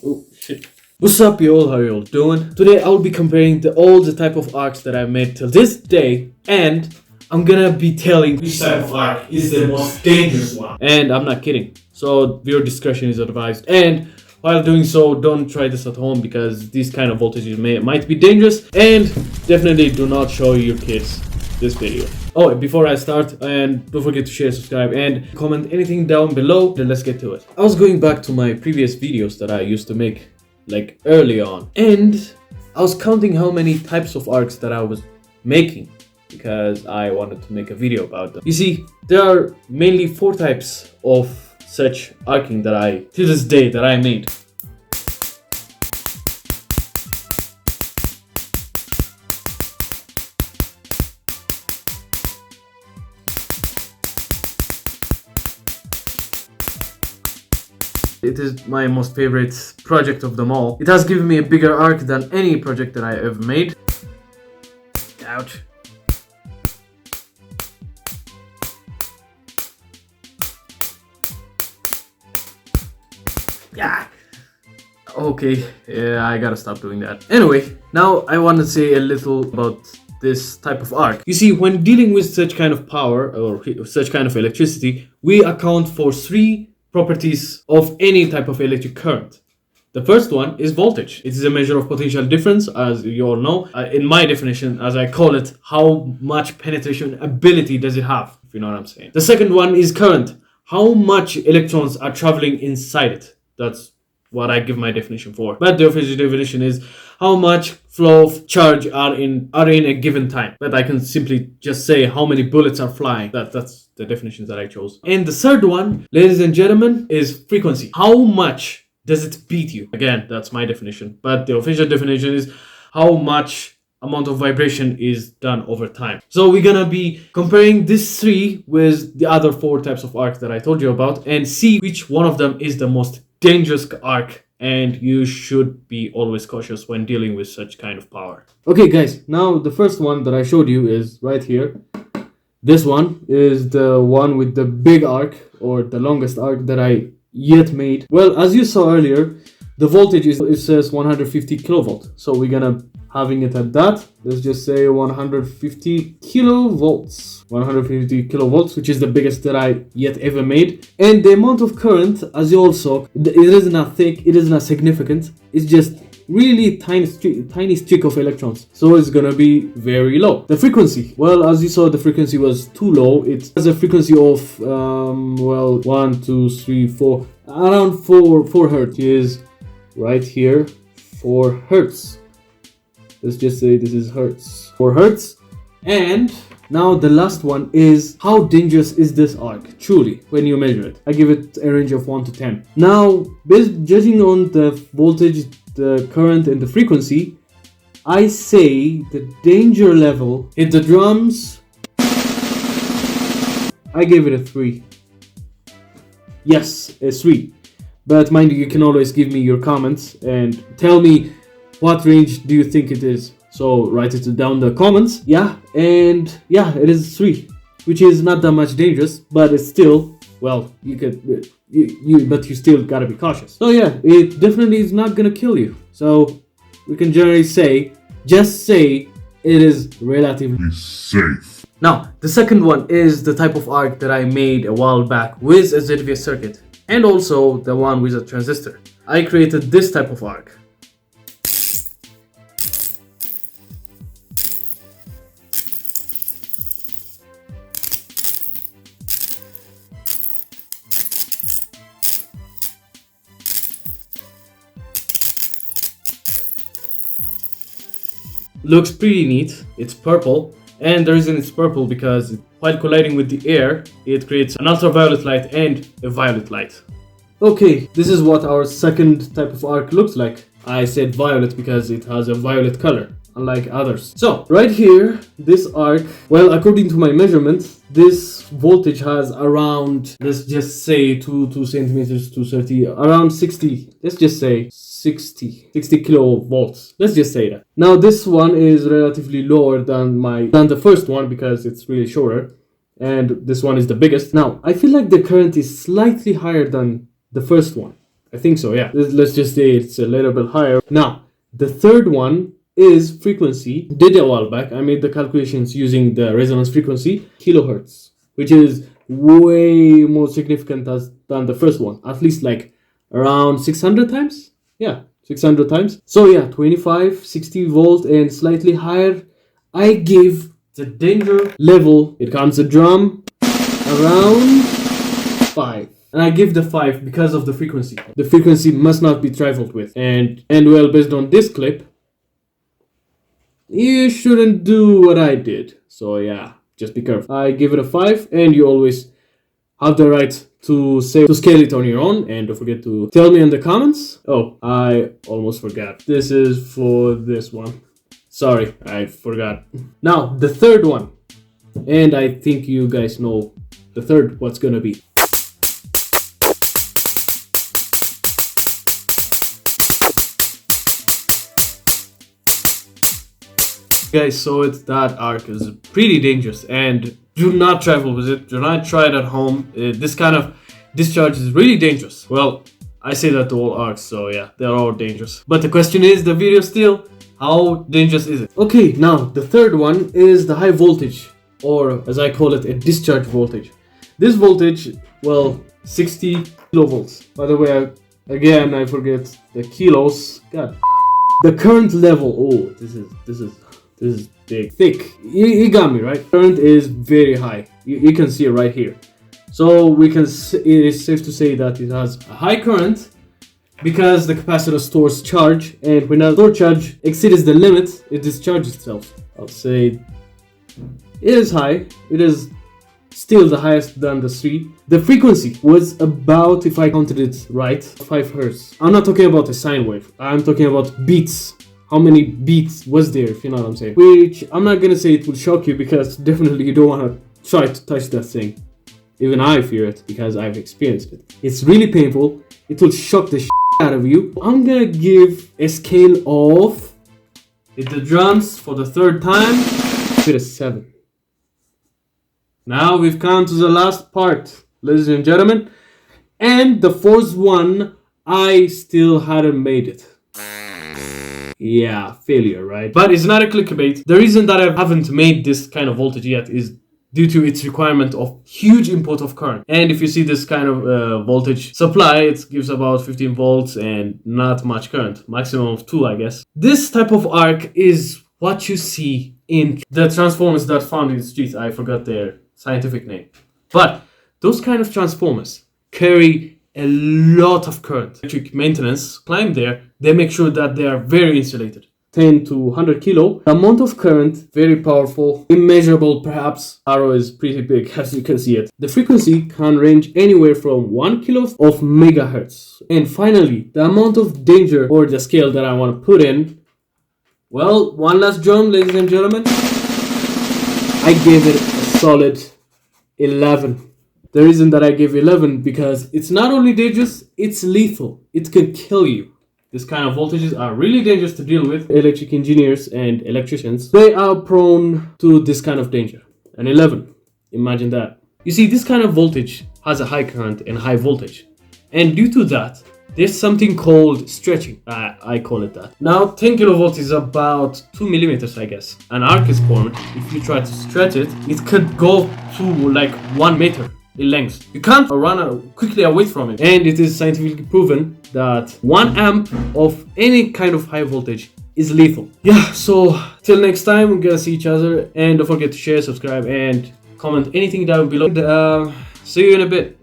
Oh shit. What's up y'all, how y'all doing? Today I'll be comparing all the type of arcs that I've made till this day, and I'm gonna be telling which type of arc is the most dangerous one. And I'm not kidding. So viewer discretion is advised. And while doing so, don't try this at home because these kind of voltages might be dangerous, and definitely do not show your kids this video. Oh, before I start, and don't forget to share, subscribe, and comment anything down below. Then let's get to it. I was going back to my previous videos that I used to make like early on, and I was counting how many types of arcs that I was making because I wanted to make a video about them. You see, there are mainly 4 types of such arcing that to this day that I made. It is my most favorite project of them all. It has given me a bigger arc than any project that I ever made. Ouch. Yeah. Okay, yeah, I gotta stop doing that. Anyway, now I want to say a little about this type of arc. You see, when dealing with such kind of power or such kind of electricity, we account for 3 properties of any type of electric current. The first one is voltage. It is a measure of potential difference, as you all know. In my definition, as I call it, how much penetration ability does it have, if you know what I'm saying. The second one is current. How much electrons are traveling inside it. That's what I give my definition for. But the official definition is how much flow of charge are in a given time. But I can simply just say how many bullets are flying. That's the definitions that I chose. And the third one, ladies and gentlemen, is frequency. How much does it beat you? Again, that's my definition. But the official definition is how much amount of vibration is done over time. So we're gonna be comparing these 3 with the other 4 types of arcs that I told you about and see which one of them is the most dangerous arc, and you should be always cautious when dealing with such kind of power. Okay guys, now the first one that I showed you is right here. This one is the one with the big arc, or the longest arc that I yet made. Well, as you saw earlier, the voltage it says 150 kilovolt. So we're gonna having it at that. Let's just say 150 kilovolts. 150 kilovolts, which is the biggest that I yet ever made. And the amount of current, as you all saw, it isn't that thick, it isn't that significant. It's just really tiny streak of electrons, so it's gonna be very low. The frequency, well, as you saw, the frequency was too low. It has a frequency of well, 1 2 3 4, around 4 hertz. Is right here, 4 hertz. Let's just say this is hertz, 4 hertz. And now the last one is how dangerous is this arc truly when you measure it. I give it a range of 1 to 10. Now, judging on the voltage, the current, and the frequency, I say the danger level in the drums, I gave it a 3. Yes, a 3. But mind you can always give me your comments and tell me what range do you think it is. So write it down in the comments. Yeah, and yeah, it is 3, which is not that much dangerous, but it's still, well, you could but you still gotta be cautious. So yeah, it definitely is not gonna kill you. So we can generally just say it is relatively safe. Now, the second one is the type of arc that I made a while back with a ZVS circuit, and also the one with a transistor. I created this type of arc. Looks pretty neat. It's purple, and the reason it's purple because while colliding with the air, it creates an ultraviolet light and a violet light. Okay, this is what our second type of arc looks like. I said violet because it has a violet color, unlike others. So, right here, this arc, well, according to my measurements, this voltage has around, let's just say 2 centimeters to 30, around 60, let's just say 60 kilovolts. Let's just say that. Now this one is relatively lower than the first one because it's really shorter, and this one is the biggest. Now I feel like the current is slightly higher than the first one. I think so, yeah. Let's just say it's a little bit higher. Now, the third one is frequency. Did a while back. I made the calculations using the resonance frequency, kilohertz, which is way more significant than the first one. At least like around 600 times. Yeah, 600 times. So yeah, 25, 60 volt and slightly higher. I give the danger level, it counts a drum, around 5. And I give the 5 because of the frequency. The frequency must not be trifled with. And well, based on this clip, you shouldn't do what I did. So yeah, just be careful. I give it a 5, and you always have the right to scale it on your own. And don't forget to tell me in the comments. Oh, I almost forgot. This is for this one. Sorry, I forgot. Now, the third one. And I think you guys know the third, what's gonna be. Guys, so that arc is pretty dangerous, and do not travel with it. Do not try it at home. This kind of discharge is really dangerous. Well, I say that to all arcs, so yeah, they're all dangerous. But the question is, the video still, how dangerous is it? Okay, now the third one is the high voltage, or as I call it, a discharge voltage. This voltage, well, 60 kilovolts. By the way, again, I forget the kilos. God. The current level, oh, this is big, thick. You got me, right? Current is very high. You can see it right here. So it is safe to say that it has a high current because the capacitor stores charge, and when a store charge exceeds the limit, it discharges itself. I'll say it is high. It is still the highest than the 3. The frequency was about, if I counted it right, 5 hertz. I'm not talking about a sine wave. I'm talking about beats. How many beats was there, if you know what I'm saying? Which, I'm not gonna say it will shock you, because definitely you don't wanna try to touch that thing. Even I fear it, because I've experienced it. It's really painful. It will shock the out of you. I'm gonna give a scale of, hit the drums for the third time, with a 7. Now we've come to the last part, ladies and gentlemen. And the fourth one, I still hadn't made it. Yeah, failure, right? But it's not a clickbait. The reason that I haven't made this kind of voltage yet is due to its requirement of huge input of current. And if you see this kind of voltage supply, it gives about 15 volts and not much current, maximum of 2, I guess. This type of arc is what you see in the transformers that found in the streets. I forgot their scientific name. But those kind of transformers carry a lot of current. Electric maintenance climb there, they make sure that they are very insulated. 10 to 100 kilo. The amount of current, very powerful, immeasurable perhaps. Arrow is pretty big, as you can see it. The frequency can range anywhere from 1 kilo of megahertz. And finally, the amount of danger, or the scale that I want to put in. Well, one last drum, ladies and gentlemen. I gave it a solid 11. The reason that I gave 11, because it's not only dangerous, it's lethal. It could kill you. This kind of voltages are really dangerous to deal with. Electric engineers and electricians, they are prone to this kind of danger. An 11, imagine that. You see, this kind of voltage has a high current and high voltage. And due to that, there's something called stretching. I call it that. Now, 10 kilovolts is about 2 millimeters, I guess. An arc is formed. If you try to stretch it, it could go to like 1 meter in length. You can't run quickly away from it. And it is scientifically proven that 1 amp of any kind of high voltage is lethal. Yeah, so till next time, we're gonna see each other. And don't forget to share, subscribe, and comment anything down below. See you in a bit.